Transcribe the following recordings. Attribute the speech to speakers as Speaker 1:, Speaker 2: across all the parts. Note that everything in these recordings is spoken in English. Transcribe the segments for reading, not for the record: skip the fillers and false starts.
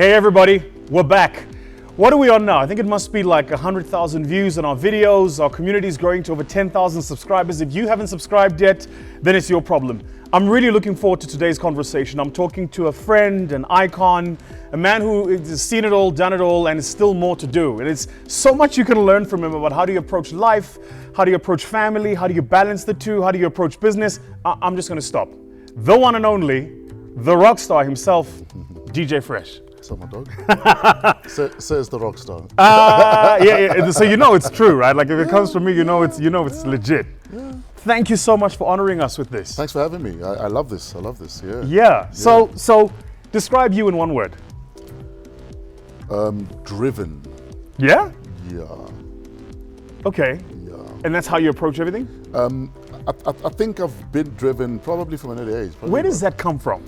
Speaker 1: Hey everybody, we're back. What are we on now? I think it must be like 100,000 views on our videos. Our community is growing to over 10,000 subscribers. If you haven't subscribed yet, then it's your problem. I'm really looking forward to today's conversation. I'm talking to a friend, an icon, a man who has seen it all, done it all, and is still more to do. And it's so much you can learn from him about how do you approach life, how do you approach family, how do you balance the two, how do you approach business. I'm just going to stop. The one and only, the rock star himself, DJ Fresh.
Speaker 2: So my dog says the rock star.
Speaker 1: Yeah. So you know it's true, right? Like if it comes from me, you know it's legit.
Speaker 2: Yeah.
Speaker 1: Thank you so much for honoring us with this.
Speaker 2: Thanks for having me. I love this. Yeah.
Speaker 1: Yeah. So describe you in one word.
Speaker 2: Driven.
Speaker 1: Yeah?
Speaker 2: Yeah.
Speaker 1: Okay.
Speaker 2: Yeah.
Speaker 1: And that's how you approach everything?
Speaker 2: I think I've been driven probably from an early age.
Speaker 1: Where does that come from?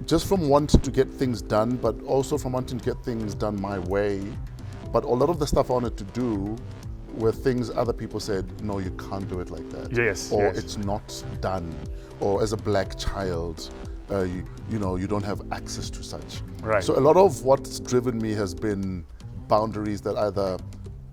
Speaker 2: Just from wanting to get things done, but also from wanting to get things done my way. But a lot of the stuff I wanted to do were things other people said, no, you can't do it like that.
Speaker 1: Yes.
Speaker 2: Or it's not done. Or as a black child, you don't have access to such.
Speaker 1: Right.
Speaker 2: So a lot of what's driven me has been boundaries that either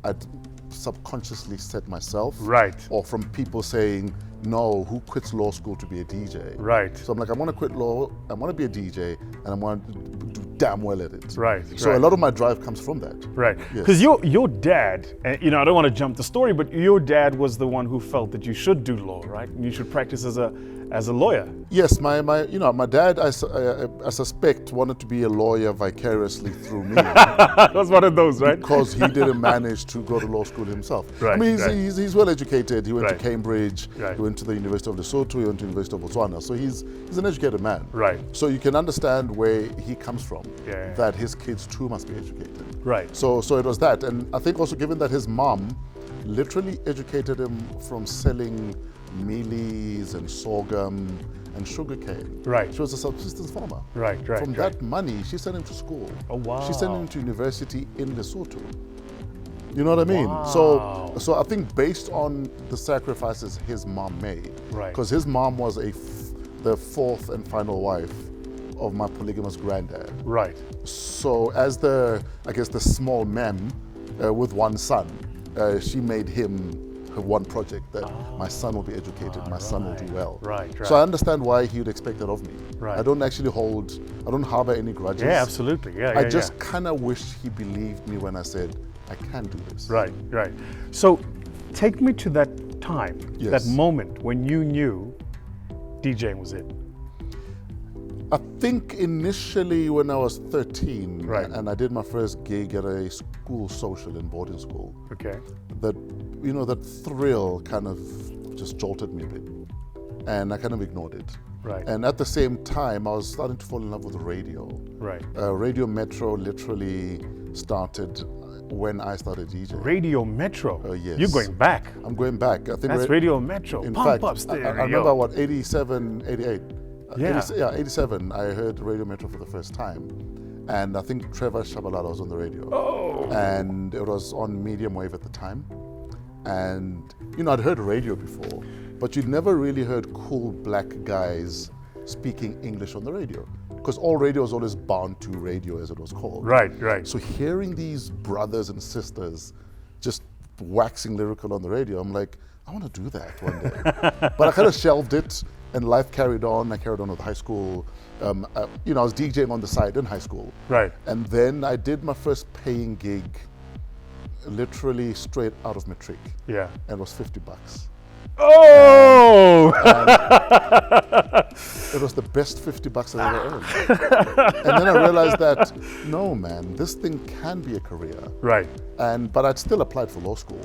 Speaker 2: I'd subconsciously set myself,
Speaker 1: right,
Speaker 2: or from people saying, no, who quits law school to be a DJ?
Speaker 1: Right.
Speaker 2: So I'm like, I want to quit law, I want to be a DJ, and I want to do damn well at it.
Speaker 1: Right.
Speaker 2: So a lot of my drive comes from that.
Speaker 1: Right. Because your dad, and I don't want to jump the story, but your dad was the one who felt that you should do law, right? And you should practice as a lawyer.
Speaker 2: Yes, my dad, I suspect, wanted to be a lawyer vicariously through me.
Speaker 1: That's one of those, right?
Speaker 2: Because he didn't manage to go to law school himself.
Speaker 1: Right.
Speaker 2: I mean, he's well educated. He went to
Speaker 1: Right.
Speaker 2: Cambridge.
Speaker 1: Right.
Speaker 2: He went to the University of Lesotho. He went to the University of Botswana. So he's an educated man.
Speaker 1: Right.
Speaker 2: So you can understand where he comes from.
Speaker 1: Yeah.
Speaker 2: That his kids too must be educated.
Speaker 1: Right.
Speaker 2: So it was that, and I think also given that his mom literally educated him from selling mealies and sorghum and sugarcane.
Speaker 1: Right.
Speaker 2: She was a subsistence farmer.
Speaker 1: Right.
Speaker 2: From that money, she sent him to school.
Speaker 1: Oh wow.
Speaker 2: She sent him to university in Lesotho. You know what I mean?
Speaker 1: Wow.
Speaker 2: So I think based on the sacrifices his mom made,
Speaker 1: Right.
Speaker 2: because his mom was the fourth and final wife of my polygamous granddad.
Speaker 1: Right.
Speaker 2: So as the small mem with one son, she made him her one project that my son will be educated, my son will do well.
Speaker 1: Right.
Speaker 2: So I understand why he would expect that of me.
Speaker 1: Right.
Speaker 2: I don't harbor any grudges.
Speaker 1: Yeah, absolutely. Yeah.
Speaker 2: I just kind of wish he believed me when I said, I can do this.
Speaker 1: Right. So take me to that time,
Speaker 2: Yes.
Speaker 1: that moment when you knew DJing was it.
Speaker 2: I think initially when I was 13,
Speaker 1: Right.
Speaker 2: and I did my first gig at a school social in boarding school,
Speaker 1: Okay.
Speaker 2: that thrill kind of just jolted me a bit, and I kind of ignored it.
Speaker 1: Right.
Speaker 2: And at the same time, I was starting to fall in love with radio.
Speaker 1: Right.
Speaker 2: Radio Metro literally started when I started DJing.
Speaker 1: Radio Metro.
Speaker 2: Yes.
Speaker 1: You're going back.
Speaker 2: I'm going back. I think
Speaker 1: That's Radio Metro.
Speaker 2: In
Speaker 1: Pump
Speaker 2: fact,
Speaker 1: up stereo.
Speaker 2: I remember 87, 88.
Speaker 1: Yeah.
Speaker 2: 87. I heard Radio Metro for the first time, and I think Trevor Shabalala was on the radio.
Speaker 1: Oh.
Speaker 2: And it was on medium wave at the time. And I'd heard radio before, but you'd never really heard cool black guys speaking English on the radio, because all radio was always Bantu radio, as it was called.
Speaker 1: Right.
Speaker 2: So hearing these brothers and sisters just waxing lyrical on the radio, I'm like, I want to do that one day. But I kind of shelved it, and life carried on. I carried on with high school. I was DJing on the side in high school.
Speaker 1: Right.
Speaker 2: And then I did my first paying gig literally straight out of matric.
Speaker 1: Yeah.
Speaker 2: And it was $50.
Speaker 1: Oh!
Speaker 2: It was the best $50 I've ever earned. And then I realized that, no man, this thing can be a career.
Speaker 1: Right.
Speaker 2: But I'd still applied for law school.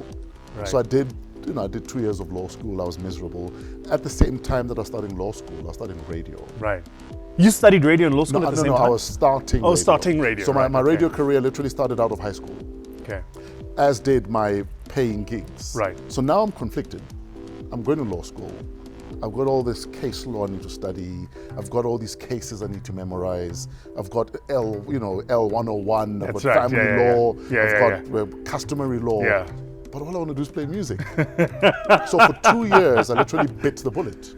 Speaker 1: Right.
Speaker 2: So I did 2 years of law school. I was miserable. At the same time that I was starting law school, I was studying radio.
Speaker 1: Right. You studied radio in law school at the same time?
Speaker 2: I was starting radio.
Speaker 1: Starting radio.
Speaker 2: So my radio career literally started out of high school.
Speaker 1: Okay.
Speaker 2: As did my paying gigs.
Speaker 1: Right.
Speaker 2: So now I'm conflicted. I'm going to law school. I've got all this case law I need to study. I've got all these cases I need to memorize. I've got L101. I've got family law. I've got customary law.
Speaker 1: Yeah.
Speaker 2: But all I want to do is play music. So for 2 years, I literally bit the bullet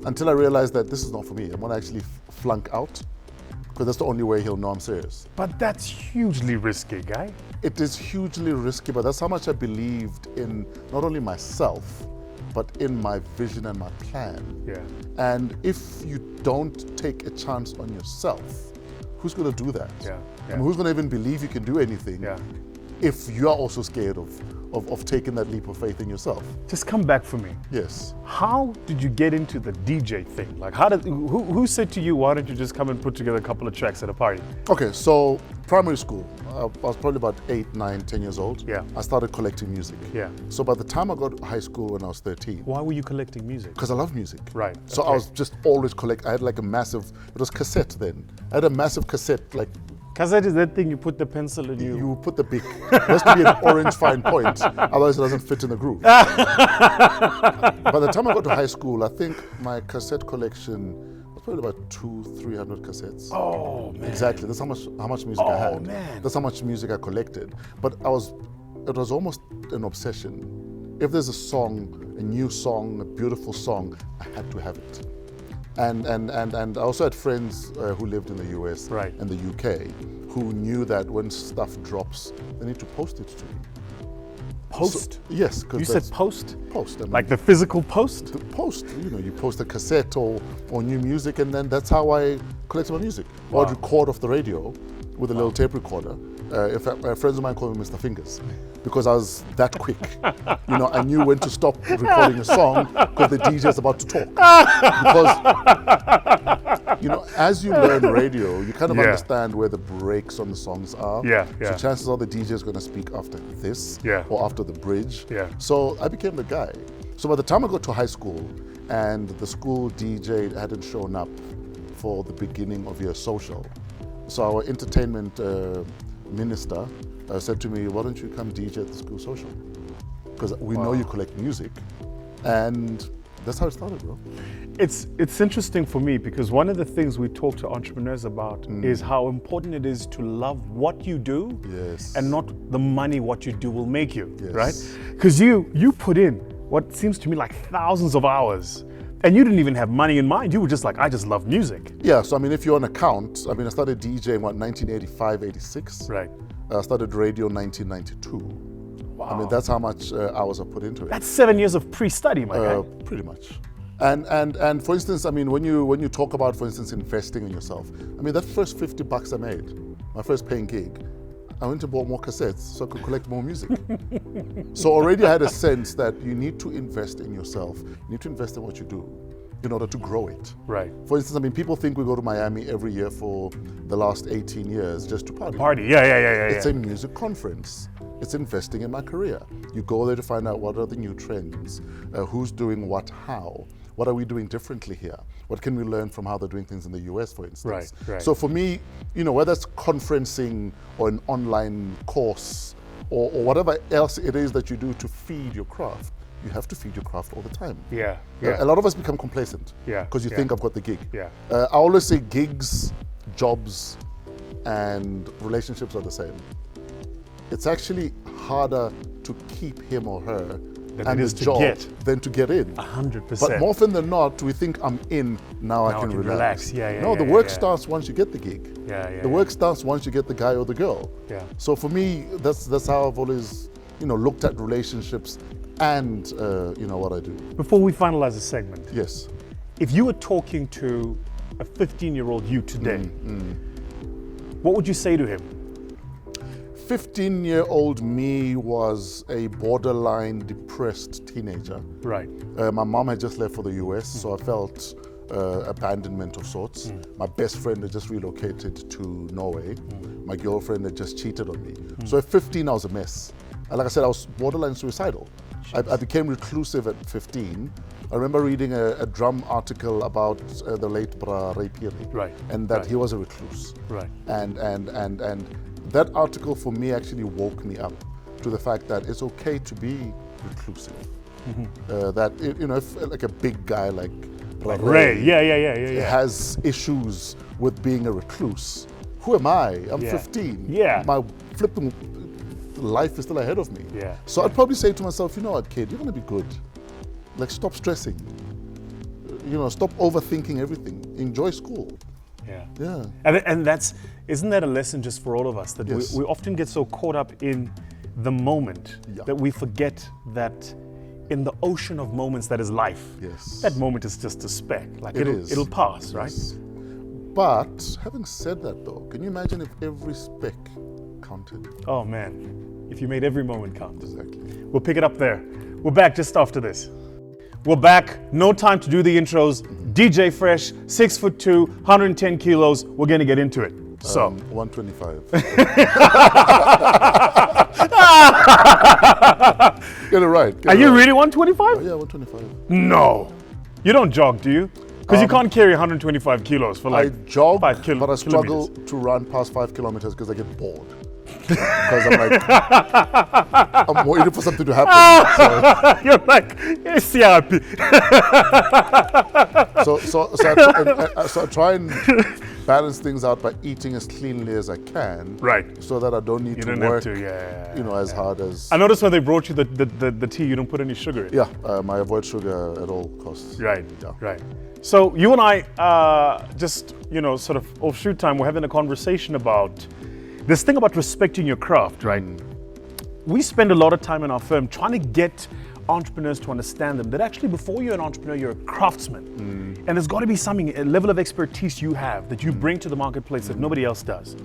Speaker 2: until I realized that this is not for me. I want to actually flunk out, because that's the only way he'll know I'm serious.
Speaker 1: But that's hugely risky, guy.
Speaker 2: It is hugely risky, but that's how much I believed in not only myself, but in my vision and my plan.
Speaker 1: Yeah.
Speaker 2: And if you don't take a chance on yourself, who's going to do that?
Speaker 1: Yeah.
Speaker 2: I mean, who's going to even believe you can do anything if you are also scared of taking that leap of faith in yourself?
Speaker 1: Just come back for me.
Speaker 2: Yes.
Speaker 1: How did you get into the DJ thing? Like, who said to you, why don't you just come and put together a couple of tracks at a party?
Speaker 2: Okay, so primary school, I was probably about 8, 9, 10 years old.
Speaker 1: Yeah.
Speaker 2: I started collecting music.
Speaker 1: Yeah.
Speaker 2: So by the time I got to high school when I was 13.
Speaker 1: Why were you collecting music?
Speaker 2: Because I love music.
Speaker 1: Right.
Speaker 2: So I was just always I had like a massive, it was cassette then. I had a massive cassette, like.
Speaker 1: Cassette is that thing you put the pencil in
Speaker 2: You put the big, it has to be an orange fine point, otherwise it doesn't fit in the groove. By the time I got to high school, I think my cassette collection was probably about 200-300 cassettes.
Speaker 1: Oh man.
Speaker 2: Exactly, that's how much music I had.
Speaker 1: Man.
Speaker 2: That's how much music I collected. But it was almost an obsession. If there's a song, a new song, a beautiful song, I had to have it. And I also had friends who lived in the US and the UK who knew that when stuff drops, they need to post it to me.
Speaker 1: Post?
Speaker 2: So, yes.
Speaker 1: You said post?
Speaker 2: Post. I mean,
Speaker 1: like the physical post?
Speaker 2: The post. You post a cassette or new music, and then that's how I collect my music. Or I'd record off the radio with a little tape recorder. In fact, friends of mine call me Mr. Fingers because I was that quick. I knew when to stop recording a song because the DJ is about to talk. Because, as you learn radio, you kind of understand where the breaks on the songs are. So chances are the DJ is going to speak after this or after the bridge. So I became the guy. So by the time I got to high school and the school DJ hadn't shown up for the beginning of your social, so our entertainment minister said to me, why don't you come DJ at the school social? Because we know you collect music. And that's how it started, bro.
Speaker 1: It's interesting for me because one of the things we talk to entrepreneurs about is how important it is to love what you do and not the money what you do will make you, right? Because you put in what seems to me like thousands of hours. And you didn't even have money in mind. You were just like, I just love music.
Speaker 2: Yeah, so I mean, if you're on a count, I mean, I started DJing, 1985, 86.
Speaker 1: Right.
Speaker 2: I started radio 1992.
Speaker 1: Wow.
Speaker 2: I mean, that's how much hours I put into it.
Speaker 1: That's 7 years of pre-study, my guy.
Speaker 2: Pretty much. And for instance, I mean, when you talk about, for instance, investing in yourself, I mean, that first $50 I made, my first paying gig, I went and bought more cassettes so I could collect more music. So already I had a sense that you need to invest in yourself. You need to invest in what you do in order to grow it.
Speaker 1: Right.
Speaker 2: For instance, I mean, people think we go to Miami every year for the last 18 years just to party.
Speaker 1: Yeah.
Speaker 2: It's a music conference. It's investing in my career. You go there to find out what are the new trends, who's doing what, how. What are we doing differently here? What can we learn from how they're doing things in the US, for instance?
Speaker 1: Right.
Speaker 2: So for me, whether it's conferencing or an online course or whatever else it is that you do to feed your craft, you have to feed your craft all the time.
Speaker 1: Yeah.
Speaker 2: A lot of us become complacent because you think I've got the gig. I always say gigs, jobs, and relationships are the same. It's actually harder to keep him or her and his job than to get in.
Speaker 1: 100%.
Speaker 2: But more often than not, we think I'm in, now I can relax. No, the work starts once you get the gig. The work starts once you get the guy or the girl. So for me, that's how I've always, looked at relationships and what I do.
Speaker 1: Before we finalize the segment,
Speaker 2: yes,
Speaker 1: if you were talking to a 15-year-old you today, what would you say to him?
Speaker 2: 15-year-old me was a borderline depressed teenager.
Speaker 1: Right.
Speaker 2: My mom had just left for the US, so I felt abandonment of sorts. My best friend had just relocated to Norway. My girlfriend had just cheated on me. So at 15, I was a mess. And like I said, I was borderline suicidal. I became reclusive at 15. I remember reading a drum article about the late Bra Ray Piri, and that he was a recluse.
Speaker 1: Right.
Speaker 2: And that article for me actually woke me up to the fact that it's okay to be reclusive. That if like a big guy like
Speaker 1: Ray,
Speaker 2: has issues with being a recluse, who am I? I'm 15. My flipping life is still ahead of me. So I'd probably say to myself, you know what, kid, you're gonna be good. Like, stop stressing. Stop overthinking everything. Enjoy school.
Speaker 1: Yeah.
Speaker 2: Yeah.
Speaker 1: And isn't that a lesson just for all of us? That
Speaker 2: Yes.
Speaker 1: we often get so caught up in the moment
Speaker 2: Yeah.
Speaker 1: that we forget that in the ocean of moments that is life,
Speaker 2: Yes.
Speaker 1: that moment is just a speck. Like
Speaker 2: It is.
Speaker 1: it'll pass, right?
Speaker 2: Yes. But having said that, though, can you imagine if every speck counted?
Speaker 1: Oh man, if you made every moment count.
Speaker 2: Exactly.
Speaker 1: We'll pick it up there. We're back just after this. We're back. No time to do the intros. DJ Fresh, 6'2", 110 kilos. We're gonna get into it. So
Speaker 2: 125. Get it right.
Speaker 1: are you really 125?
Speaker 2: Yeah, 125.
Speaker 1: No. You don't jog, do you? Because you can't carry 125 kilos for
Speaker 2: I
Speaker 1: like
Speaker 2: jog,
Speaker 1: 5
Speaker 2: but I struggle
Speaker 1: kilometers.
Speaker 2: to run past 5 kilometers because I get bored. Because I'm like, I'm waiting for something to happen.
Speaker 1: You're like, CRP.
Speaker 2: So I try and balance things out by eating as cleanly as I can.
Speaker 1: Right.
Speaker 2: So that I don't need
Speaker 1: You
Speaker 2: to
Speaker 1: don't
Speaker 2: work,
Speaker 1: have to, yeah.
Speaker 2: as hard as.
Speaker 1: I noticed when they brought you the tea, you don't put any sugar in.
Speaker 2: Yeah, I avoid sugar at all costs.
Speaker 1: Right,
Speaker 2: Yeah.
Speaker 1: right. So you and I, just, sort of offshoot time, we're having a conversation about this thing about respecting your craft, right? We spend a lot of time in our firm trying to get entrepreneurs to understand them, that actually before you're an entrepreneur, you're a craftsman. And there's got to be something, a level of expertise you have that you bring to the marketplace that nobody else does.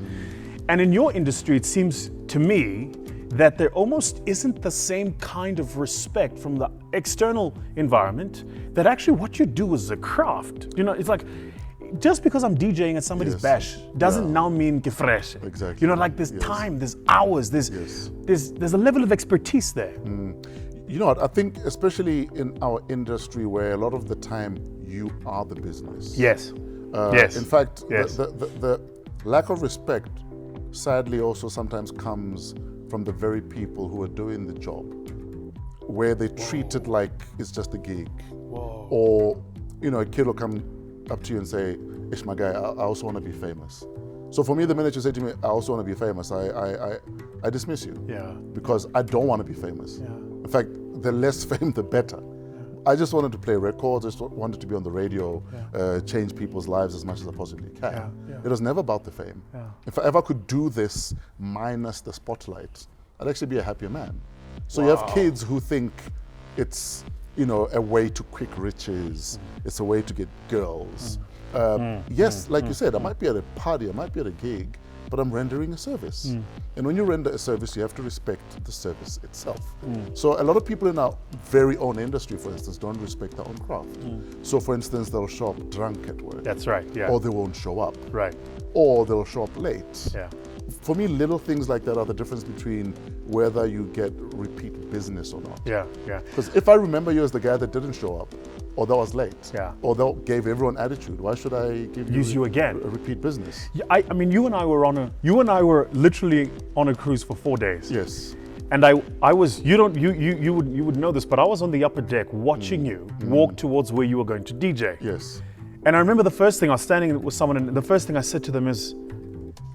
Speaker 1: And in your industry, it seems to me that there almost isn't the same kind of respect from the external environment, that actually what you do is a craft. It's like, just because I'm DJing at somebody's
Speaker 2: Yes.
Speaker 1: bash doesn't
Speaker 2: Yeah.
Speaker 1: now mean que fresh.
Speaker 2: Exactly.
Speaker 1: Like there's
Speaker 2: Yes.
Speaker 1: time, there's hours, there's a level of expertise there.
Speaker 2: You know what? I think especially in our industry, where a lot of the time you are the business.
Speaker 1: Yes.
Speaker 2: In fact,
Speaker 1: Yes.
Speaker 2: the lack of respect, sadly, also sometimes comes from the very people who are doing the job, where they treat it like it's just a gig.
Speaker 1: Whoa.
Speaker 2: Or, a kid will come up to you and say, "Ish, my guy, I also want to be famous." So for me, the minute you say to me, "I also want to be famous," I dismiss you.
Speaker 1: Yeah.
Speaker 2: Because I don't want to be famous.
Speaker 1: Yeah.
Speaker 2: In fact, the less fame, the better. I just wanted to play records, I just wanted to be on the radio, change people's lives as much as I possibly can.
Speaker 1: Yeah, yeah.
Speaker 2: It was never about the fame.
Speaker 1: Yeah.
Speaker 2: If I ever could do this minus the spotlight, I'd actually be a happier man. So you
Speaker 1: Wow.
Speaker 2: have kids who think it's, a way to quick riches, it's a way to get girls. Yes, like you said, I might be at a party, I might be at a gig, but I'm rendering a service. And when you render a service, you have to respect the service itself. So a lot of people in our very own industry, for instance, don't respect their own craft. So for instance, they'll show up drunk at work.
Speaker 1: That's right. Yeah.
Speaker 2: Or they won't show up.
Speaker 1: Right.
Speaker 2: Or they'll show up late.
Speaker 1: Yeah.
Speaker 2: For me, little things like that are the difference between whether you get repeat business or not.
Speaker 1: Yeah. Yeah.
Speaker 2: Because if I remember you as the guy that didn't show up, or that was late,
Speaker 1: Yeah.
Speaker 2: or that gave everyone attitude, why should I give
Speaker 1: Use you again.
Speaker 2: a repeat business?
Speaker 1: Yeah, I mean, you and I were literally on a cruise for 4 days.
Speaker 2: Yes.
Speaker 1: And I was, you would know this, but I was on the upper deck watching you walk towards where you were going to DJ.
Speaker 2: Yes.
Speaker 1: And I remember the first thing, I was standing with someone, and the first thing I said to them is,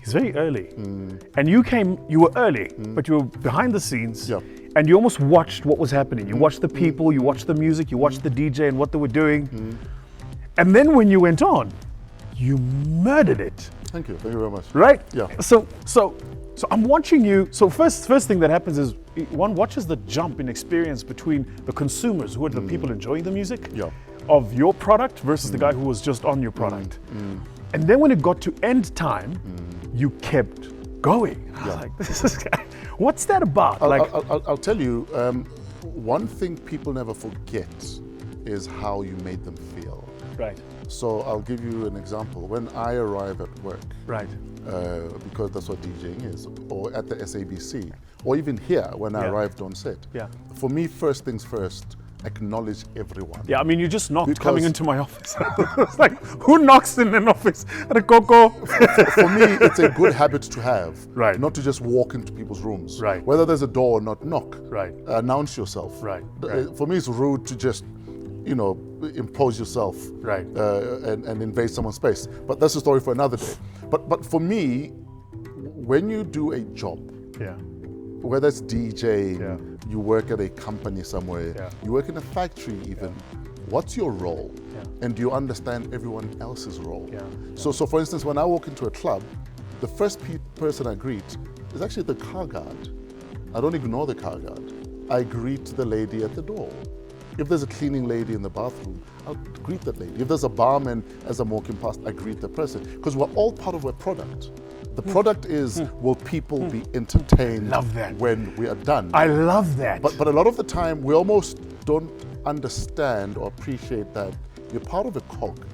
Speaker 1: he's very early. And you were early, but you were behind the scenes.
Speaker 2: Yeah.
Speaker 1: And you almost watched what was happening. You watched the people, you watched the music, you watched the DJ and what they were doing. And then when you went on, you murdered it.
Speaker 2: Thank you very much.
Speaker 1: Right?
Speaker 2: Yeah.
Speaker 1: So I'm watching you. So first thing that happens is one watches the jump in experience between the consumers, who are the people enjoying the music,
Speaker 2: Yeah.
Speaker 1: of your product versus the guy who was just on your product. And then when it got to end time, you kept going. I was like, this is, what's that about?
Speaker 2: I'll tell you, one thing people never forget is how you made them feel.
Speaker 1: right,
Speaker 2: So I'll give you an example. When I arrive at work,
Speaker 1: right,
Speaker 2: because that's what DJing is, or at the SABC, or even here when I
Speaker 1: Yeah.
Speaker 2: arrived on set.
Speaker 1: Yeah.
Speaker 2: For me, first things first, acknowledge everyone.
Speaker 1: Yeah, I mean, you just knocked
Speaker 2: Because-
Speaker 1: coming into my office. It's like, who knocks in an office at a Coco?
Speaker 2: For me, it's a good habit to have.
Speaker 1: Right.
Speaker 2: Not to just walk into people's rooms.
Speaker 1: Right.
Speaker 2: Whether there's a door or not, knock.
Speaker 1: Right.
Speaker 2: Announce yourself.
Speaker 1: Right,
Speaker 2: Uh,
Speaker 1: right.
Speaker 2: For me, it's rude to just, impose yourself.
Speaker 1: Right.
Speaker 2: And invade someone's space. But that's a story for another day. But for me, when you do a job,
Speaker 1: Yeah,
Speaker 2: whether it's DJing,
Speaker 1: Yeah.
Speaker 2: you work at a company somewhere,
Speaker 1: Yeah.
Speaker 2: you work in a factory even, what's your role?
Speaker 1: Yeah.
Speaker 2: And do you understand everyone else's role?
Speaker 1: Yeah.
Speaker 2: So for instance, when I walk into a club, the first person I greet is actually the car guard. I don't ignore the car guard. I greet the lady at the door. If there's a cleaning lady in the bathroom, I'll greet that lady. If there's a barman as I'm walking past, I greet the person. Because we're all part of a product. The product is, will people be entertained
Speaker 1: Love that.
Speaker 2: when we are done?
Speaker 1: I love that.
Speaker 2: But a lot of the time, we almost don't understand or appreciate that you're part of a cog.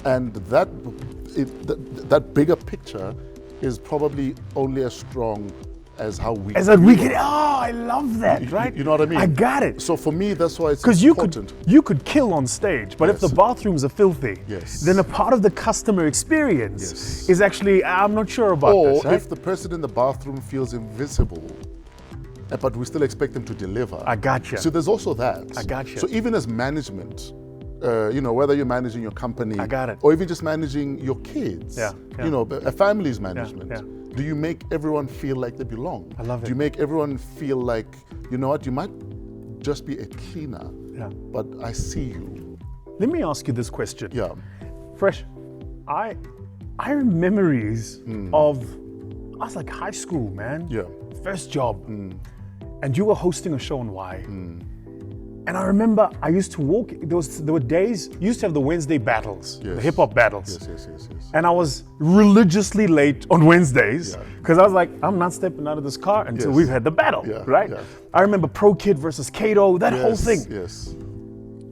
Speaker 2: And that bigger picture is probably only as strong as how we.
Speaker 1: As that we can. Oh, I love that. Right.
Speaker 2: You know what I mean?
Speaker 1: I got it.
Speaker 2: So for me, that's why it's
Speaker 1: Because
Speaker 2: important.
Speaker 1: you could kill on stage, but if
Speaker 2: Yes.
Speaker 1: the bathrooms are filthy,
Speaker 2: Yes.
Speaker 1: then a part of the customer experience
Speaker 2: Yes.
Speaker 1: is actually, I'm not sure about
Speaker 2: Or
Speaker 1: this. Right?
Speaker 2: if the person in the bathroom feels invisible, but we still expect them to deliver.
Speaker 1: I gotcha.
Speaker 2: So there's also that.
Speaker 1: I gotcha.
Speaker 2: So even as management, whether you're managing your company,
Speaker 1: I got it.
Speaker 2: or even just managing your kids,
Speaker 1: Yeah, yeah.
Speaker 2: a family's management.
Speaker 1: yeah.
Speaker 2: Do you make everyone feel like they belong?
Speaker 1: I love
Speaker 2: Do
Speaker 1: it.
Speaker 2: you make everyone feel like, you know what, you might just be a cleaner,
Speaker 1: Yeah.
Speaker 2: but I see you.
Speaker 1: Let me ask you this question.
Speaker 2: Yeah.
Speaker 1: Fresh, I have memories of us like high school, man.
Speaker 2: Yeah.
Speaker 1: First job. And you were hosting a show on Y. And I remember I used to walk, there were days, you used to have the Wednesday battles, the
Speaker 2: Yes.
Speaker 1: hip hop battles.
Speaker 2: Yes.
Speaker 1: And I was religiously late on Wednesdays
Speaker 2: Yeah.
Speaker 1: because I was like, I'm not stepping out of this car until
Speaker 2: Yes.
Speaker 1: we've had the battle,
Speaker 2: Yeah,
Speaker 1: right?
Speaker 2: yeah.
Speaker 1: I remember Pro Kid versus Kato, that whole
Speaker 2: Yes,
Speaker 1: thing.
Speaker 2: Yes.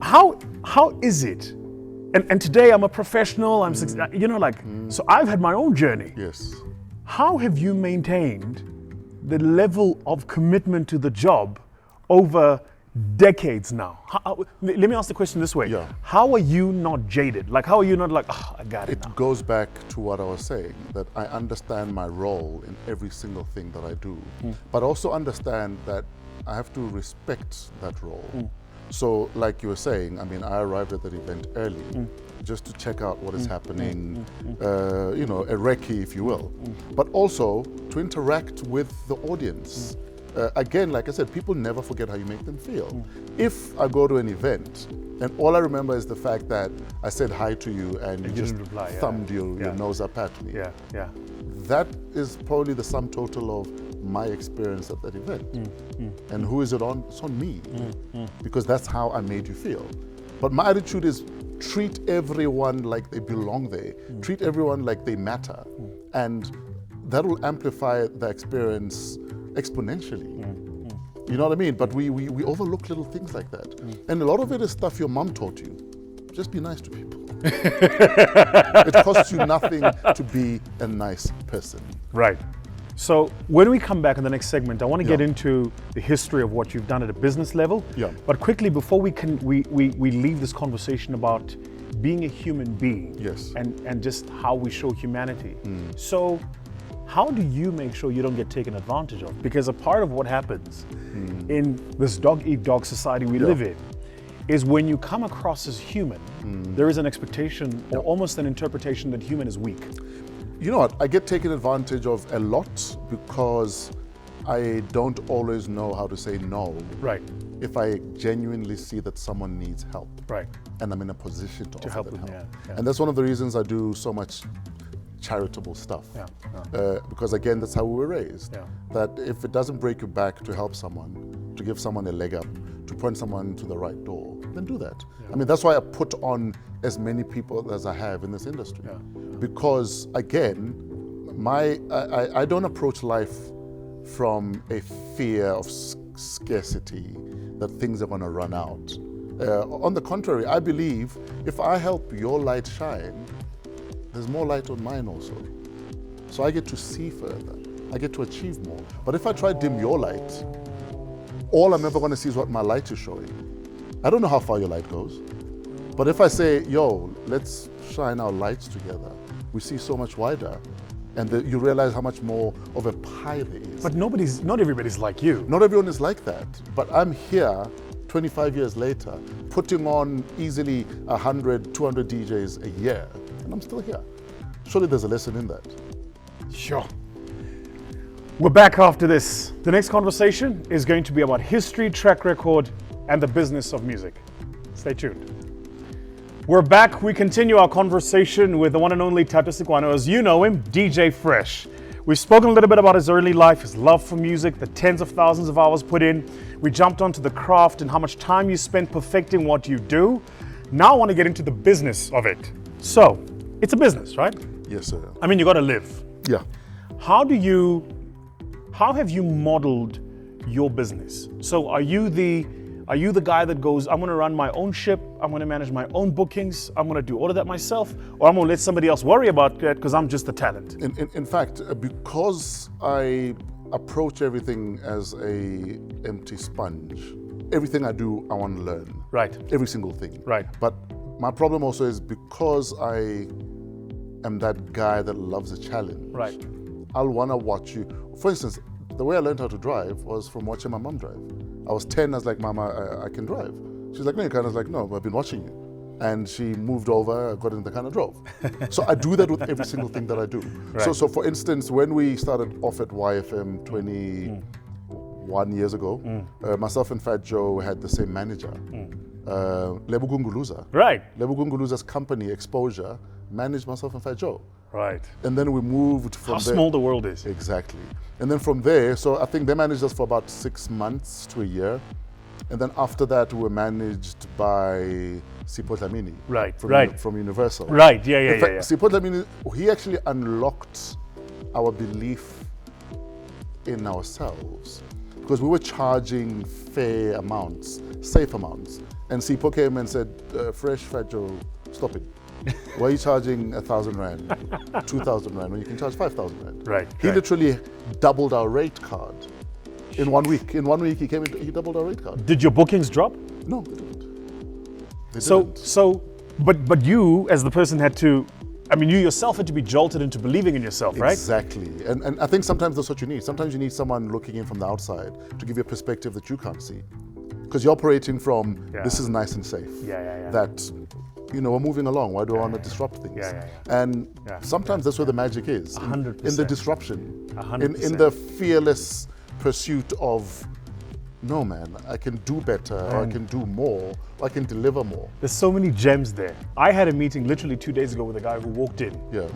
Speaker 1: How is it? And today I'm a professional, so I've had my own journey.
Speaker 2: Yes.
Speaker 1: How have you maintained the level of commitment to the job over decades now? Let me ask the question this way.
Speaker 2: Yeah.
Speaker 1: How are you not jaded? Like, how are you not like, I got it
Speaker 2: It
Speaker 1: now?
Speaker 2: goes back to what I was saying, that I understand my role in every single thing that I do, but also understand that I have to respect that role. So like you were saying, I mean, I arrived at that event early just to check out what is happening, a recce, if you will, but also to interact with the audience. Again, like I said, people never forget how you make them feel. If I go to an event and all I remember is the fact that I said hi to you and you just
Speaker 1: didn't reply, yeah.
Speaker 2: thumbed your
Speaker 1: Yeah.
Speaker 2: nose up at me,
Speaker 1: Yeah.
Speaker 2: that is probably the sum total of my experience at that event. And who is it on? It's on me, because that's how I made you feel. But my attitude is treat everyone like they belong there. Treat everyone like they matter. And that will amplify the experience exponentially. You know what I mean? But we overlook little things like that. And a lot of it is stuff your mom taught you. Just be nice to people. It costs you nothing to be a nice person.
Speaker 1: Right. So when we come back in the next segment, I want to get
Speaker 2: Yeah.
Speaker 1: into the history of what you've done at a business level.
Speaker 2: Yeah.
Speaker 1: But quickly, before we leave this conversation about being a human being,
Speaker 2: Yes.
Speaker 1: and just how we show humanity. So how do you make sure you don't get taken advantage of? Because a part of what happens in this dog-eat-dog society we live in is when you come across as human, there is an expectation or almost an interpretation that human is weak.
Speaker 2: You know what? I get taken advantage of a lot because I don't always know how to say no.
Speaker 1: Right.
Speaker 2: If I genuinely see that someone needs help.
Speaker 1: Right.
Speaker 2: And I'm in a position to offer
Speaker 1: help
Speaker 2: them
Speaker 1: them,
Speaker 2: help.
Speaker 1: yeah.
Speaker 2: And that's one of the reasons I do so much charitable stuff. Because again, that's how we were raised.
Speaker 1: Yeah.
Speaker 2: That if it doesn't break your back to help someone, to give someone a leg up, to point someone to the right door, then do that. I mean, that's why I put on as many people as I have in this industry. Because again, I don't approach life from a fear of scarcity, that things are going to run out. On the contrary, I believe if I help your light shine, there's more light on mine also. So I get to see further. I get to achieve more. But if I try to dim your light, all I'm ever going to see is what my light is showing. I don't know how far your light goes. But if I say, yo, let's shine our lights together, we see so much wider. And you realize how much more of a pie there is.
Speaker 1: But not everybody's like you.
Speaker 2: Not everyone is like that. But I'm here 25 years later, putting on easily 100, 200 DJs a year. And I'm still here. Surely there's a lesson in that.
Speaker 1: Sure. We're back after this. The next conversation is going to be about history, track record, and the business of music. Stay tuned. We're back. We continue our conversation with the one and only Thato Sikwana. As you know him, DJ Fresh. We've spoken a little bit about his early life, his love for music, the tens of thousands of hours put in. We jumped onto the craft and how much time you spent perfecting what you do. Now I want to get into the business of it. So, it's a business, right?
Speaker 2: Yes, sir.
Speaker 1: I mean, you got to live.
Speaker 2: Yeah.
Speaker 1: How have you modeled your business? So are you the guy that goes, I'm going to run my own ship, I'm going to manage my own bookings, I'm going to do all of that myself, or I'm going to let somebody else worry about that because I'm just the talent?
Speaker 2: In fact, because I approach everything as a empty sponge, everything I do, I want to learn.
Speaker 1: Right.
Speaker 2: Every single thing.
Speaker 1: Right.
Speaker 2: But my problem also is because I am that guy that loves a challenge.
Speaker 1: Right.
Speaker 2: I'll want to watch you. For instance, the way I learned how to drive was from watching my mom drive. I was 10, I was like, Mama, I can drive. She's like, no, you can't. I was like, no, I've been watching you. And she moved over, I got in the car and drove. So I do that with every single thing that I do.
Speaker 1: Right.
Speaker 2: So for instance, when we started off at YFM 21 years ago, myself and Fat Joe had the same manager, Lebu Gunguluza.
Speaker 1: Right.
Speaker 2: Lebu Gunguluza's company, Exposure, managed myself and Fat Joe.
Speaker 1: Right.
Speaker 2: And then we moved from
Speaker 1: How
Speaker 2: there.
Speaker 1: small the world is.
Speaker 2: Exactly. And then from there, so I think they managed us for about 6 months to a year. And then after that, we were managed by Sipho Dlamini.
Speaker 1: Right,
Speaker 2: From Universal.
Speaker 1: Right, yeah.
Speaker 2: In fact, Sipho Dlamini, he actually unlocked our belief in ourselves. Because we were charging fair amounts, safe amounts. And Sipho came and said, Fresh Thato, stop it. Why are you charging 1,000 Rand, 2,000 Rand when you can charge 5,000 Rand?
Speaker 1: Right.
Speaker 2: He literally doubled our rate card in 1 week. In 1 week, he doubled our rate card.
Speaker 1: Did your bookings drop?
Speaker 2: No, they didn't. They
Speaker 1: So,
Speaker 2: didn't.
Speaker 1: but you as the person had to, I mean, you yourself had to be jolted into believing in yourself, right?
Speaker 2: Exactly. And I think sometimes that's what you need. Sometimes you need someone looking in from the outside to give you a perspective that you can't see. Because you're operating from, this is nice and safe.
Speaker 1: Yeah.
Speaker 2: That, we're moving along. Why do I want to disrupt things?
Speaker 1: Yeah.
Speaker 2: And sometimes that's where the magic is.
Speaker 1: 100%.
Speaker 2: In the disruption.
Speaker 1: 100%.
Speaker 2: In the fearless pursuit of, no man, I can do better, or I can do more, or I can deliver more.
Speaker 1: There's so many gems there. I had a meeting literally 2 days ago with a guy who walked in.
Speaker 2: Yeah.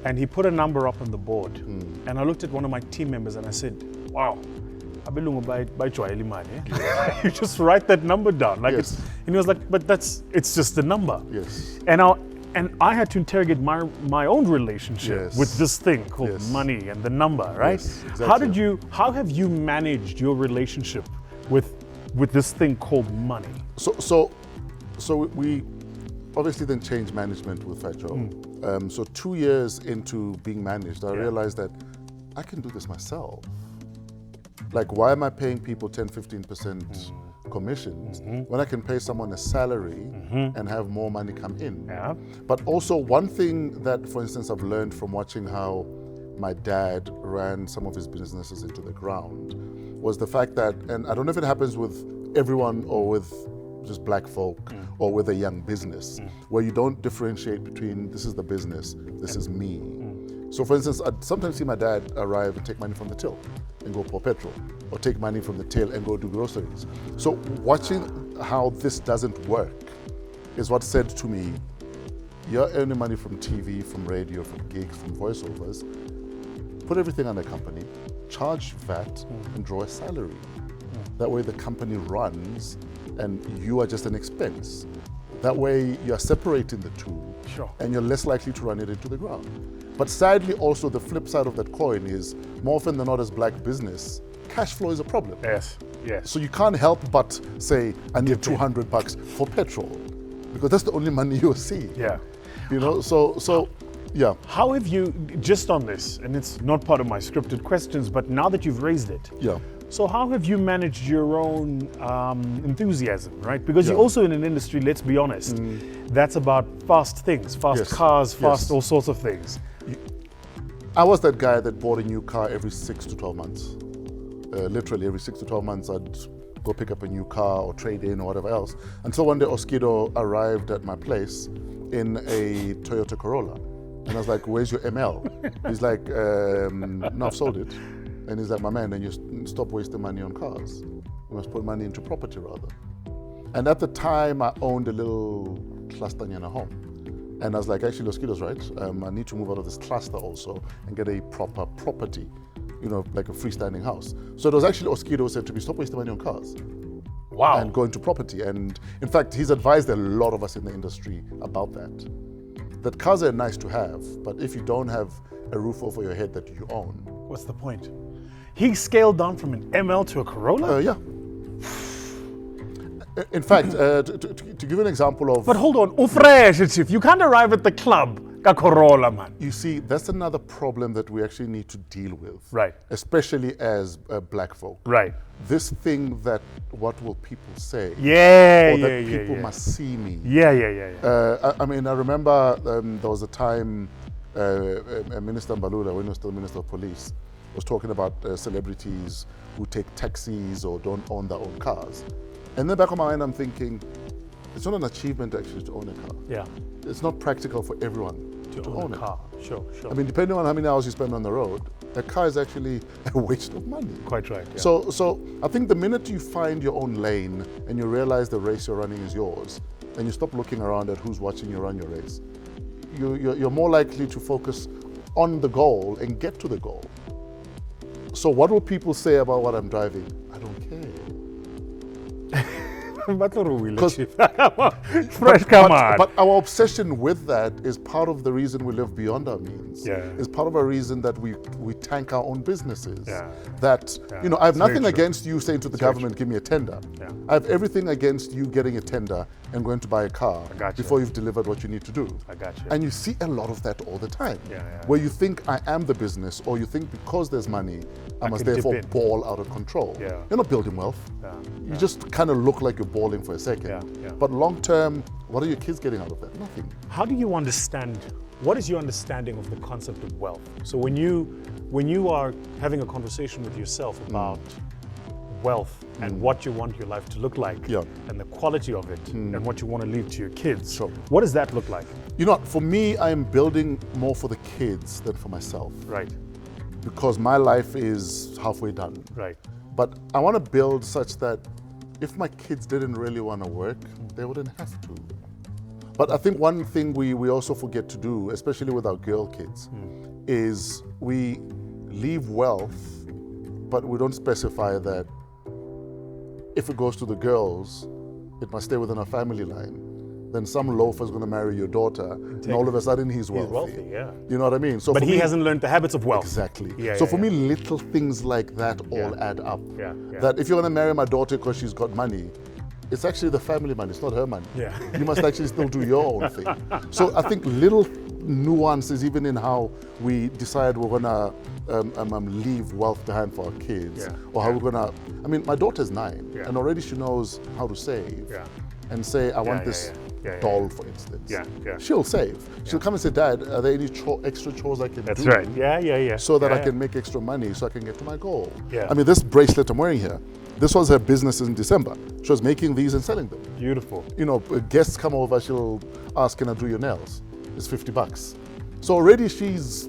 Speaker 1: And he put a number up on the board. And I looked at one of my team members and I said, wow, you just write that number down. Like
Speaker 2: Yes.
Speaker 1: and he was like, but it's just a number.
Speaker 2: Yes.
Speaker 1: And I had to interrogate my own relationship with this thing called money and the number, right?
Speaker 2: Yes, exactly.
Speaker 1: How have you managed your relationship with this thing called money?
Speaker 2: So we obviously then changed management with Fat Joe. So 2 years into being managed, I realized that I can do this myself. Like, why am I paying people 10, 15% commissions when I can pay someone a salary and have more money come in?
Speaker 1: Yeah.
Speaker 2: But also one thing that, for instance, I've learned from watching how my dad ran some of his businesses into the ground was the fact that, and I don't know if it happens with everyone or with just black folk or with a young business, where you don't differentiate between this is the business, this is me. So for instance, I'd sometimes see my dad arrive and take money from the till and go pour petrol, or take money from the till and go do groceries. So watching how this doesn't work is what said to me, you're earning money from TV, from radio, from gigs, from voiceovers, put everything on a company, charge VAT and draw a salary. That way the company runs and you are just an expense. That way you're separating the two, and you're less likely to run it into the ground. But sadly also the flip side of that coin is, more often than not as black business, cash flow is a problem.
Speaker 1: Yes.
Speaker 2: So you can't help but say, I need $200 for petrol, because that's the only money you'll see.
Speaker 1: Yeah.
Speaker 2: So yeah.
Speaker 1: How have you, just on this, and it's not part of my scripted questions, but now that you've raised it, so how have you managed your own enthusiasm, right? Because you're also in an industry, let's be honest, that's about fast things, fast cars, fast all sorts of things.
Speaker 2: I was that guy that bought a new car every 6 to 12 months. Literally every 6 to 12 months I'd go pick up a new car or trade in or whatever else. Until one day Oskido arrived at my place in a Toyota Corolla. And I was like, where's your ML? He's like, no, I've sold it. And he's like, my man, then you stop wasting money on cars. You must put money into property rather. And at the time, I owned a little cluster in a home. And I was like, actually, Loskido's right. I need to move out of this cluster also and get a proper property, like a freestanding house. So it was actually Oskido said to me, stop wasting money on cars.
Speaker 1: Wow.
Speaker 2: And go into property. And in fact, he's advised a lot of us in the industry about that. That cars are nice to have, but if you don't have a roof over your head that you own.
Speaker 1: What's the point? He scaled down from an ML to a Corolla?
Speaker 2: Yeah. In fact, to give you an example of...
Speaker 1: But hold on, Fresh, Chief, you can't arrive at the club, ka Corolla, man.
Speaker 2: You see, that's another problem that we actually need to deal with.
Speaker 1: Right.
Speaker 2: Especially as black folk.
Speaker 1: Right.
Speaker 2: This thing that, what will people say?
Speaker 1: Yeah,
Speaker 2: or that people must see me.
Speaker 1: Yeah.
Speaker 2: I mean, I remember there was a time Minister Mbalula, when he was still Minister of Police, was talking about celebrities who take taxis or don't own their own cars. And then back on my mind, I'm thinking, it's not an achievement actually to own a car.
Speaker 1: Yeah.
Speaker 2: It's not practical for everyone to own
Speaker 1: a car. Sure.
Speaker 2: I mean, depending on how many hours you spend on the road, a car is actually a waste of money.
Speaker 1: Quite right. Yeah.
Speaker 2: So I think the minute you find your own lane and you realize the race you're running is yours, and you stop looking around at who's watching you run your race, you're more likely to focus on the goal and get to the goal. So what will people say about what I'm driving? I don't care.
Speaker 1: Fresh, come on.
Speaker 2: But our obsession with that is part of the reason we live beyond our means.
Speaker 1: Yeah.
Speaker 2: It's part of a reason that we tank our own businesses.
Speaker 1: Yeah.
Speaker 2: That, I have nothing
Speaker 1: true.
Speaker 2: against you saying to the government, give me a tender.
Speaker 1: Yeah.
Speaker 2: I have everything against you getting a tender and going to buy a car before you've delivered what you need to do.
Speaker 1: I got you.
Speaker 2: And you see a lot of that all the time.
Speaker 1: Yeah.
Speaker 2: Where you think I am the business, or you think because there's money, I must therefore ball out of control.
Speaker 1: Yeah.
Speaker 2: You're not building wealth. You just kind of look like you're balling for a second.
Speaker 1: Yeah.
Speaker 2: But long term, what are your kids getting out of that? Nothing.
Speaker 1: How do you understand, what is your understanding of the concept of wealth? So when you are having a conversation with yourself about wealth and what you want your life to look like and the quality of it and what you want to leave to your kids, what does that look like?
Speaker 2: You know, for me, I'm building more for the kids than for myself.
Speaker 1: Right.
Speaker 2: Because my life is halfway done.
Speaker 1: Right.
Speaker 2: But I want to build such that if my kids didn't really want to work, they wouldn't have to. But I think one thing we also forget to do, especially with our girl kids, is we leave wealth, but we don't specify that if it goes to the girls, it must stay within a family line. Then some loafer's going to marry your daughter, and all of a sudden he's wealthy.
Speaker 1: He's wealthy, yeah.
Speaker 2: You know what I mean? So
Speaker 1: but he hasn't learned the habits of wealth.
Speaker 2: Exactly.
Speaker 1: Yeah,
Speaker 2: for me, little things like that all add up.
Speaker 1: Yeah.
Speaker 2: That if you're going to marry my daughter because she's got money, it's actually the family money, it's not her money.
Speaker 1: Yeah.
Speaker 2: You must actually still do your own thing. So I think little nuances, even in how we decide we're going to leave wealth behind for our kids, or how we're going to, I mean, my daughter's 9, and already she knows how to save and say, I want this doll, for instance. She'll save. She'll come and say, Dad, are there any extra chores I can do?
Speaker 1: That's right. Yeah.
Speaker 2: So that I can make extra money so I can get to my goal.
Speaker 1: Yeah.
Speaker 2: I mean, this bracelet I'm wearing here, this was her business in December. She was making these and selling them.
Speaker 1: Beautiful.
Speaker 2: You know, guests come over, she'll ask, can I do your nails? It's $50. So already she's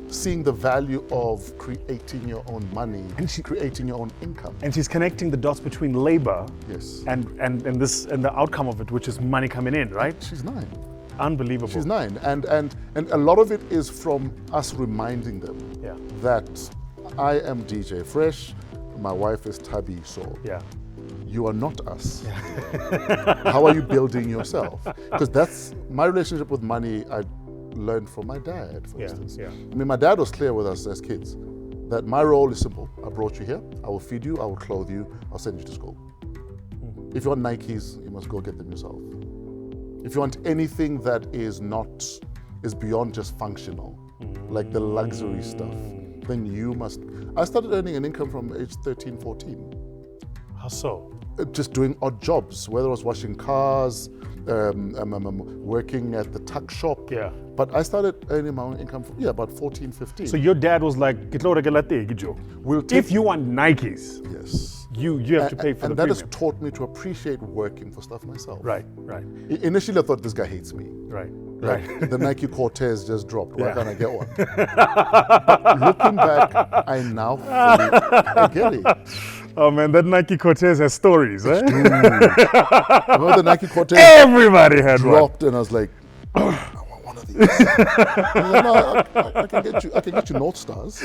Speaker 2: seeing the value of creating your own money and creating your own income.
Speaker 1: And she's connecting the dots between labor and the outcome of it, which is money coming in, right?
Speaker 2: She's 9.
Speaker 1: Unbelievable.
Speaker 2: She's 9. And a lot of it is from us reminding them that I am DJ Fresh, my wife is Tabi, so you are not us. How are you building yourself? Because that's my relationship with money. I learned from my dad, for instance. I mean, my dad was clear with us as kids that my role is simple. I brought you here, I will feed you, I will clothe you, I'll send you to school. If you want Nikes, you must go get them yourself. If you want anything that is beyond just functional, like the luxury stuff, then you must. I started earning an income from age 13, 14.
Speaker 1: How so?
Speaker 2: Just doing odd jobs, whether I was washing cars, working at the tuck shop. But I started earning my own income from, about 14, 15.
Speaker 1: So your dad was like, if you want Nikes, you have to pay for the
Speaker 2: And that
Speaker 1: premium.
Speaker 2: has taught me to appreciate working for stuff myself.
Speaker 1: Right.
Speaker 2: Initially I thought this guy hates me.
Speaker 1: Right.
Speaker 2: Like the Nike Cortez just dropped. Why can't I get one? But looking back, I now fully get it.
Speaker 1: Oh man, that Nike Cortez has stories, eh?
Speaker 2: Dude. Remember the Nike Cortez
Speaker 1: Everybody had
Speaker 2: dropped, and I was like, I want one of these. I was like, no, I can get you North Stars.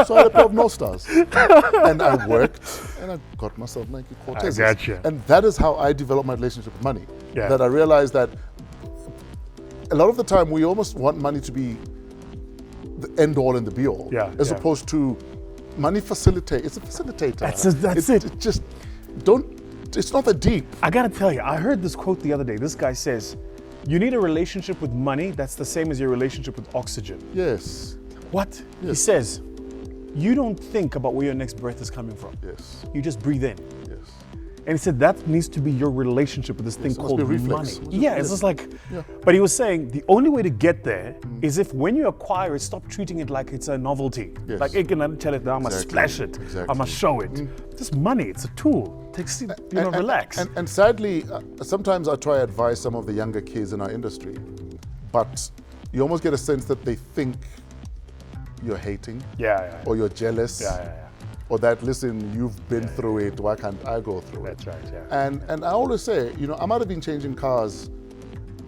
Speaker 2: So I had a pair of North Stars, and I worked, and I got myself Nike Cortez.
Speaker 1: I gotcha.
Speaker 2: And that is how I developed my relationship with money.
Speaker 1: Yeah.
Speaker 2: That I realized that a lot of the time we almost want money to be the end all and the be all, as opposed to money facilitate. It's a facilitator.
Speaker 1: That's it.
Speaker 2: It just don't. It's not that deep.
Speaker 1: I gotta tell you, I heard this quote the other day. This guy says, "You need a relationship with money that's the same as your relationship with oxygen."
Speaker 2: Yes.
Speaker 1: What?
Speaker 2: Yes.
Speaker 1: He says, "You don't think about where your next breath is coming from.
Speaker 2: Yes.
Speaker 1: You just breathe in."
Speaker 2: Yes.
Speaker 1: And he said that needs to be your relationship with this thing called money. Yeah, it's just like, but he was saying the only way to get there is if when you acquire it, stop treating it like it's a novelty.
Speaker 2: Yes.
Speaker 1: Like, I can tell it, I must splash it, I must show it. This money, it's a tool. Takes, relax.
Speaker 2: And sadly, sometimes I try to advise some of the younger kids in our industry, but you almost get a sense that they think you're hating, or you're jealous, or that, listen, you've been through it, why can't I go through it?
Speaker 1: That's right,
Speaker 2: And I always say, I might have been changing cars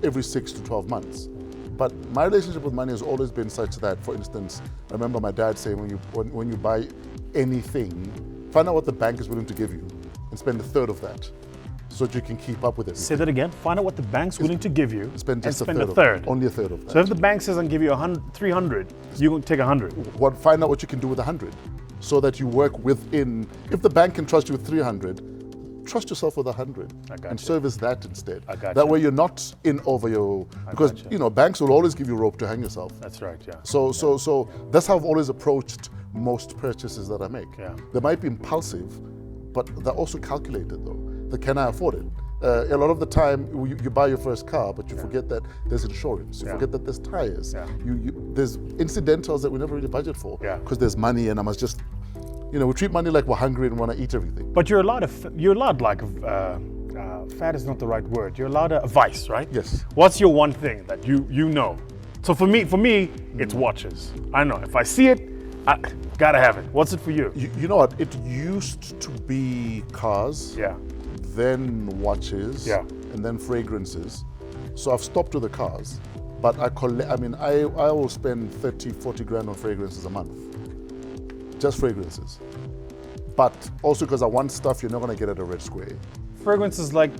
Speaker 2: every 6 to 12 months, but my relationship with money has always been such that, for instance, I remember my dad saying, when you buy anything, find out what the bank is willing to give you and spend a third of that so that you can keep up with it.
Speaker 1: Say that again. Find out what the bank's willing to give you
Speaker 2: spend
Speaker 1: a
Speaker 2: third.
Speaker 1: third.
Speaker 2: Only a third of that.
Speaker 1: So if the bank says I'll give you 300, you're going to take 100.
Speaker 2: Find out what you can do with 100 so that you work within. If the bank can trust you with 300, trust yourself with 100 and service that instead. That way you're not in over your, because banks will always give you rope to hang yourself.
Speaker 1: That's right,
Speaker 2: So that's how I've always approached most purchases that I make. They might be impulsive, but they're also calculated though. Can I afford it? A lot of the time you buy your first car, but you forget that there's insurance. You forget that there's tires. There's incidentals that we never really budget for because there's money, and I must just, we treat money like we're hungry and want to eat everything.
Speaker 1: But you're allowed fat is not the right word. You're allowed a vice, right?
Speaker 2: Yes.
Speaker 1: What's your one thing that you know? So for me, it's watches. I know if I see it, I gotta have it. What's it for you?
Speaker 2: You know what? It used to be cars. Then watches, and then fragrances. So I've stopped with the cars, but I will spend 30, 40 grand on fragrances a month. Just fragrances. But also because I want stuff you're not gonna get at a Red Square.
Speaker 1: Fragrances like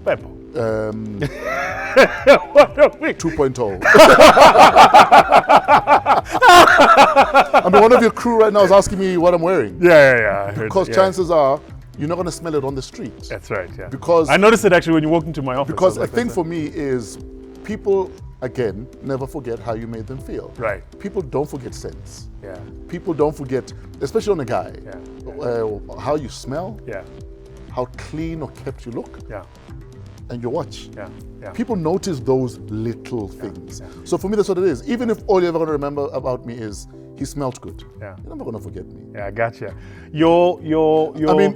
Speaker 1: Pepper.
Speaker 2: 2.0. One of your crew right now is asking me what I'm wearing.
Speaker 1: Yeah.
Speaker 2: Because chances are, you're not going to smell it on the street.
Speaker 1: That's right,
Speaker 2: Because
Speaker 1: I noticed it actually when you walked into my office.
Speaker 2: Because a thing for me is people, again, never forget how you made them feel.
Speaker 1: Right.
Speaker 2: People don't forget scents. People don't forget, especially on a guy, how you smell, how clean or kept you look, and your watch. People notice those little things. So for me, that's what it is. Even if all you're ever going to remember about me is he smelled good. You're never going to forget me.
Speaker 1: I gotcha. Your.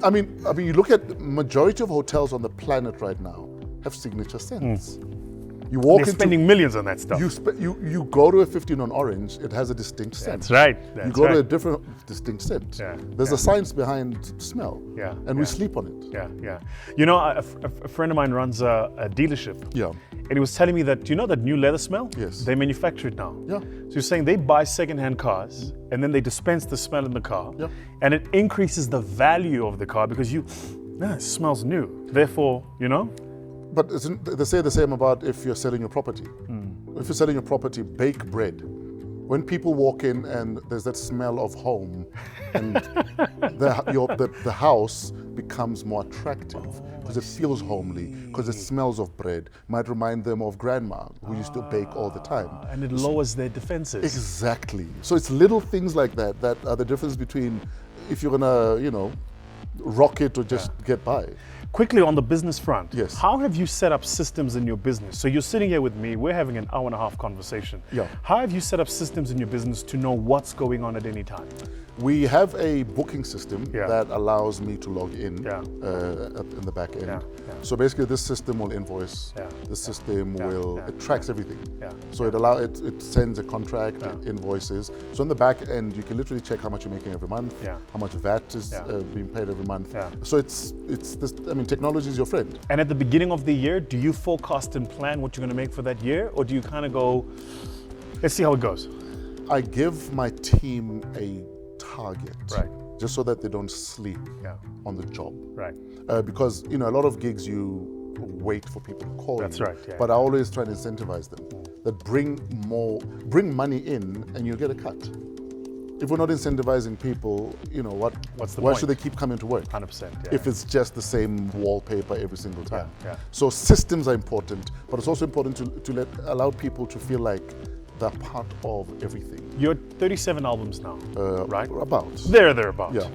Speaker 2: I mean, you look at majority of hotels on the planet right now have signature scents. You walk
Speaker 1: They're spending millions on that stuff.
Speaker 2: You go to a 15 on Orange, it has a distinct scent.
Speaker 1: That's right.
Speaker 2: You go to a different distinct scent. There's a science behind smell. And we sleep on it.
Speaker 1: A friend of mine runs a dealership. And he was telling me that, that new leather smell?
Speaker 2: Yes.
Speaker 1: They manufacture it now.
Speaker 2: So
Speaker 1: you're saying they buy secondhand cars and then they dispense the smell in the car. And it increases the value of the car because it smells new. Therefore,
Speaker 2: But they say the same about if you're selling your property. If you're selling your property, bake bread. When people walk in and there's that smell of home, and the house becomes more attractive because it feels homely, because it smells of bread. Might remind them of grandma who used to bake all the time.
Speaker 1: And it lowers their defenses.
Speaker 2: Exactly. So it's little things like that are the difference between if you're gonna, rock it or just get by.
Speaker 1: Quickly on the business front,
Speaker 2: yes.
Speaker 1: How have you set up systems in your business? So you're sitting here with me, we're having an hour and a half conversation. How have you set up systems in your business to know what's going on at any time?
Speaker 2: We have a booking system
Speaker 1: Yeah.
Speaker 2: that allows me to log in
Speaker 1: Yeah.
Speaker 2: in the back end.
Speaker 1: Yeah.
Speaker 2: So basically, this system will invoice.
Speaker 1: Yeah.
Speaker 2: The system
Speaker 1: Yeah.
Speaker 2: will
Speaker 1: Yeah.
Speaker 2: it tracks everything.
Speaker 1: Yeah.
Speaker 2: So it sends a contract, it invoices. So on the back end, you can literally check how much you're making every month,
Speaker 1: Yeah.
Speaker 2: how much VAT is
Speaker 1: Yeah.
Speaker 2: being paid every month.
Speaker 1: Yeah.
Speaker 2: So it's this. I mean, technology is your friend.
Speaker 1: And at the beginning of the year, do you forecast and plan what you're going to make for that year? Or do you kind of go, let's see how it goes?
Speaker 2: I give my team a target,
Speaker 1: Right.
Speaker 2: just so that they don't sleep
Speaker 1: Yeah.
Speaker 2: on the job.
Speaker 1: Right.
Speaker 2: Because a lot of gigs you wait for people to call
Speaker 1: That's
Speaker 2: you.
Speaker 1: right, yeah,
Speaker 2: But I always try to incentivize them that bring money in, and you get a cut. If we're not incentivizing people,
Speaker 1: What's the
Speaker 2: why
Speaker 1: point?
Speaker 2: should they keep coming to work?
Speaker 1: 100%. Yeah.
Speaker 2: If it's just the same wallpaper every single time.
Speaker 1: Yeah.
Speaker 2: So systems are important, but it's also important to allow people to feel like they're part of everything.
Speaker 1: You're 37 albums now, right?
Speaker 2: About.
Speaker 1: Thereabouts.
Speaker 2: Yeah.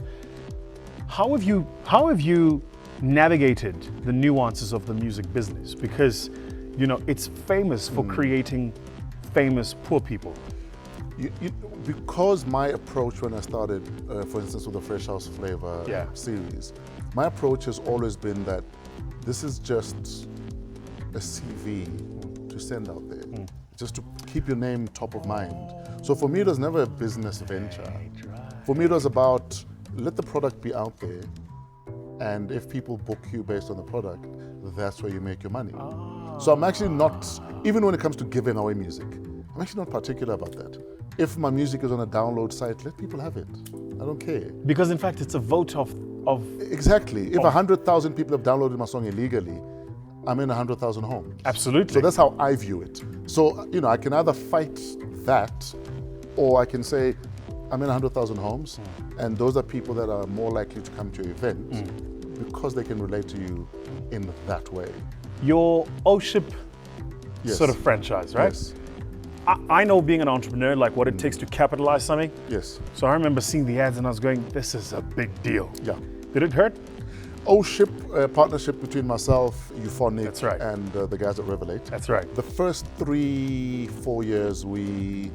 Speaker 1: How have you navigated the nuances of the music business? Because, it's famous for creating famous poor people.
Speaker 2: Because my approach when I started, for instance, with the Fresh House Flavor series, my approach has always been that this is just a CV to send out there, just to keep your name top of mind. So for me, it was never a business venture. For me, it was about let the product be out there, and if people book you based on the product, that's where you make your money. So I'm actually not, even when it comes to giving away music, I'm actually not particular about that. If my music is on a download site, let people have it. I don't care.
Speaker 1: Because in fact, it's a vote of
Speaker 2: Exactly. If 100,000 people have downloaded my song illegally, I'm in 100,000 homes.
Speaker 1: Absolutely.
Speaker 2: So that's how I view it. So, I can either fight that, or I can say, I'm in 100,000 homes, and those are people that are more likely to come to your event because they can relate to you in that way.
Speaker 1: Your O-Ship
Speaker 2: Yes.
Speaker 1: sort of franchise, right?
Speaker 2: Yes.
Speaker 1: I know being an entrepreneur, like what it takes to capitalize something.
Speaker 2: Yes.
Speaker 1: So I remember seeing the ads and I was going, this is a big deal.
Speaker 2: Yeah.
Speaker 1: Did it hurt?
Speaker 2: O-Ship, partnership between myself, Euphonic,
Speaker 1: That's right.
Speaker 2: and the guys at Revelate.
Speaker 1: That's right.
Speaker 2: The first 3-4 years, we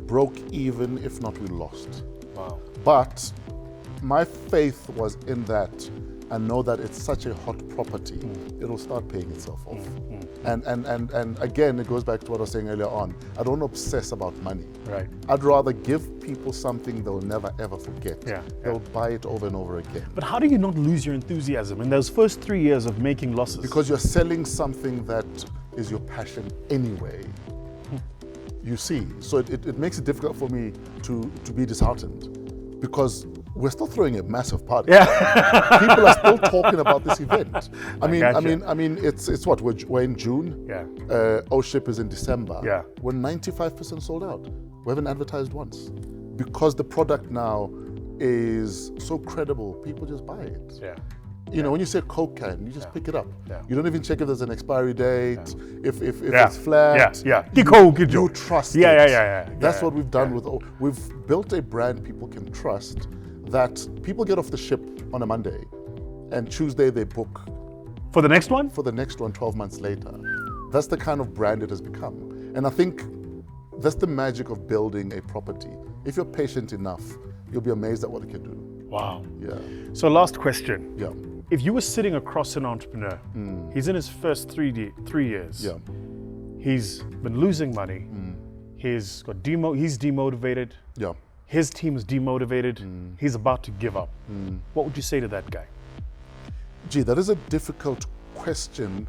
Speaker 2: broke even, if not we lost.
Speaker 1: Wow.
Speaker 2: But my faith was in that. I know that it's such a hot property, it'll start paying itself off. And again, it goes back to what I was saying earlier on. I don't obsess about money.
Speaker 1: Right.
Speaker 2: I'd rather give people something they'll never ever forget.
Speaker 1: Yeah,
Speaker 2: They'll buy it over and over again.
Speaker 1: But how do you not lose your enthusiasm in those first 3 years of making losses?
Speaker 2: Because you're selling something that is your passion anyway. You see, so it makes it difficult for me to be disheartened, because we're still throwing a massive party.
Speaker 1: Yeah.
Speaker 2: People are still talking about this event. I
Speaker 1: gotcha.
Speaker 2: mean, it's what we're in June.
Speaker 1: Yeah.
Speaker 2: O-Ship is in December.
Speaker 1: Yeah.
Speaker 2: We're 95% sold out. We haven't advertised once, because the product now is so credible. People just buy it.
Speaker 1: Yeah.
Speaker 2: When you say Coke can, you just pick it up.
Speaker 1: Yeah.
Speaker 2: You don't even check if there's an expiry date, if
Speaker 1: Yeah.
Speaker 2: it's flat.
Speaker 1: Yeah.
Speaker 2: You trust it.
Speaker 1: Yeah.
Speaker 2: That's what we've done we've built a brand people can trust, that people get off the ship on a Monday, and Tuesday they book
Speaker 1: For the next one?
Speaker 2: for the next one 12 months later. That's the kind of brand it has become. And I think that's the magic of building a property. If you're patient enough, you'll be amazed at what it can do.
Speaker 1: Wow.
Speaker 2: Yeah.
Speaker 1: So last question.
Speaker 2: Yeah.
Speaker 1: If you were sitting across an entrepreneur, he's in his first 3 years.
Speaker 2: Yeah.
Speaker 1: He's been losing money. He's demotivated.
Speaker 2: Yeah.
Speaker 1: His team is demotivated. He's about to give up. What would you say to that guy?
Speaker 2: Gee, that is a difficult question,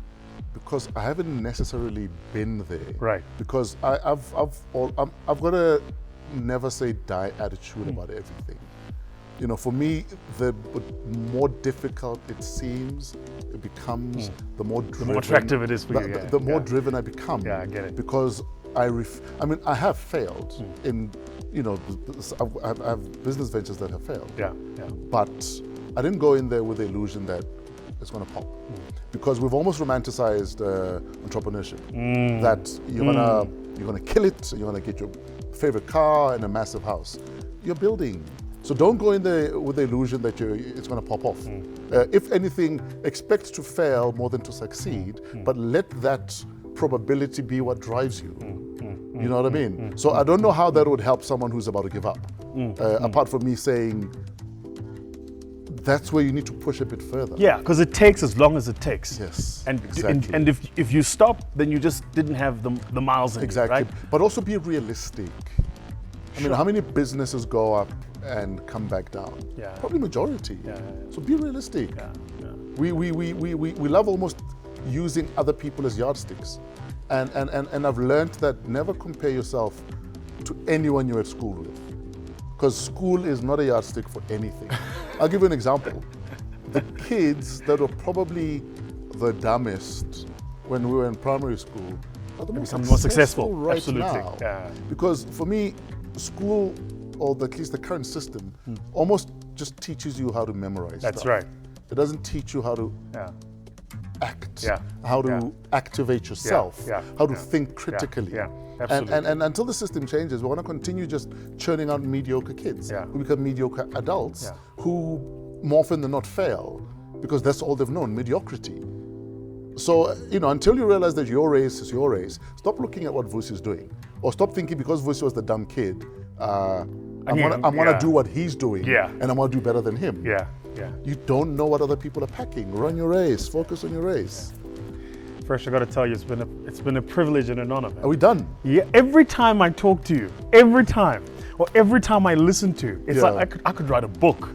Speaker 2: because I haven't necessarily been there.
Speaker 1: Right.
Speaker 2: Because I've got a never say die attitude about everything. For me, the more difficult it seems, it becomes, the more
Speaker 1: attractive it is for you.
Speaker 2: The more driven I become.
Speaker 1: Yeah, I get it.
Speaker 2: Because I have failed in, I have business ventures that have failed.
Speaker 1: Yeah.
Speaker 2: But I didn't go in there with the illusion that it's going to pop, because we've almost romanticized entrepreneurship. That you're gonna kill it, you're gonna get your favorite car and a massive house. You're building. So don't go in there with the illusion that it's going to pop off. If anything, expect to fail more than to succeed, but let that probability be what drives you. You know what I mean? So I don't know how that would help someone who's about to give up. apart from me saying that's where you need to push a bit further.
Speaker 1: Yeah, because it takes as long as it takes.
Speaker 2: Yes,
Speaker 1: And
Speaker 2: exactly.
Speaker 1: and if you stop, then you just didn't have the miles in
Speaker 2: Exactly.
Speaker 1: you, right?
Speaker 2: But also be realistic. I mean, how many businesses go up and come back down?
Speaker 1: Yeah.
Speaker 2: Probably majority.
Speaker 1: Yeah.
Speaker 2: So be realistic.
Speaker 1: Yeah.
Speaker 2: We love almost using other people as yardsticks. And I've learned that never compare yourself to anyone you're at school with. Because school is not a yardstick for anything. I'll give you an example. The kids that were probably the dumbest when we were in primary school are the most
Speaker 1: More successful.
Speaker 2: right
Speaker 1: Absolutely.
Speaker 2: now.
Speaker 1: Yeah.
Speaker 2: Because for me, school, or at least the current system, almost just teaches you how to memorize
Speaker 1: That's
Speaker 2: stuff.
Speaker 1: right.
Speaker 2: It doesn't teach you how to
Speaker 1: Yeah.
Speaker 2: act,
Speaker 1: Yeah.
Speaker 2: how to
Speaker 1: Yeah.
Speaker 2: activate yourself,
Speaker 1: Yeah.
Speaker 2: how to
Speaker 1: Yeah.
Speaker 2: think critically.
Speaker 1: Yeah. Absolutely.
Speaker 2: And until the system changes, we want to continue just churning out mediocre kids
Speaker 1: Yeah.
Speaker 2: who become mediocre adults
Speaker 1: Yeah.
Speaker 2: who more often than not fail because that's all they've known, mediocrity. So, until you realize that your race is your race, stop looking at what Vusi is doing. Or stop thinking because Vusi was the dumb kid, I'm gonna do what he's doing,
Speaker 1: Yeah.
Speaker 2: and I'm gonna do better than him.
Speaker 1: Yeah. Yeah.
Speaker 2: You don't know what other people are packing. Run your race. Focus on your race.
Speaker 1: Fresh, I got to tell you, it's been a privilege and an honor, man.
Speaker 2: Are we done?
Speaker 1: Yeah. Every time I talk to you, every time I listen to you, it's
Speaker 2: Yeah.
Speaker 1: like I could write a book,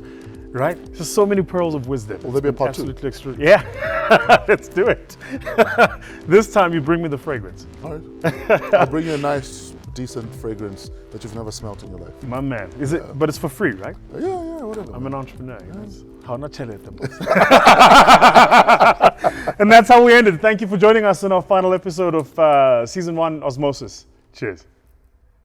Speaker 1: right? Just so many pearls of wisdom.
Speaker 2: Will there be a part two?
Speaker 1: Absolutely extraordinary. Yeah. Let's do it. This time you bring me the fragrance.
Speaker 2: All right. I'll bring you a nice, decent fragrance that you've never smelled in your life.
Speaker 1: My man. Is it? But it's for free, right?
Speaker 2: Yeah, whatever.
Speaker 1: I'm an entrepreneur. How not tell it the most. And that's how we ended. Thank you for joining us in our final episode of Season 1 Osmosis. Cheers.